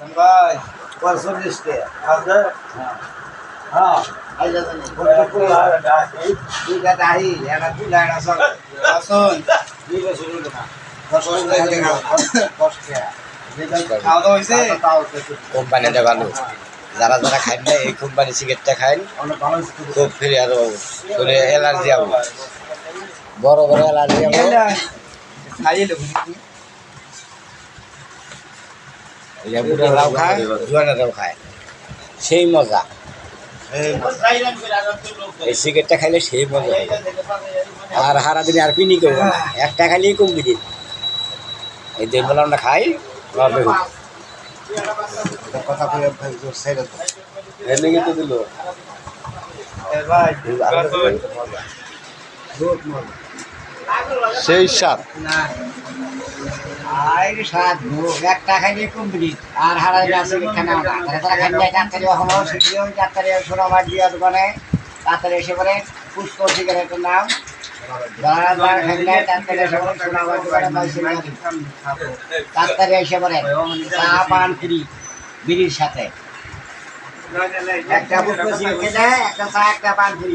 ভাই 45 কে আছে হ্যাঁ আইলা জানি দুইটা দাহি একটা তুলা একটা সব আসুন দুইটা শুরু না 10 টাকা 10 টাকা খাওয়া দাওয়া হয়েছে কোম্পানিটা ভালো যারা যারা খান না এই কোম্পানি সিগারেটটা খান খুব ফিরে আরো শরীরে অ্যালার্জি হবে বড় বড় অ্যালার্জি হবে বুড়ারাও খায় জোয়ানেরাও খায় সেই মজা এই সিগারেটটা খাইলে সেই মজা হবে আর সারাদিনে আর পিনি করবো না একটা খাইলেই কমবি দিন এই যে বলে আমরা খাই কথা কই সাইড এনে তো দিল সেই সাত একটা খাইলে কমপ্লিট আর হারাই আছে খানা তারা খাই যায় ডাক্তারি এখনো শিখিও ডাক্তারি সোনা মাছ দিয়া দোকানে তাড়াতাড়ি এসে পরে পুষ্কর সিগারেটের নাম ডাক্তারি এসে পরে চা পান ফ্রি বিড়ির সাথে একটা পুষ্কর সিগারেট খেলে একটা চা একটা পান ফ্রি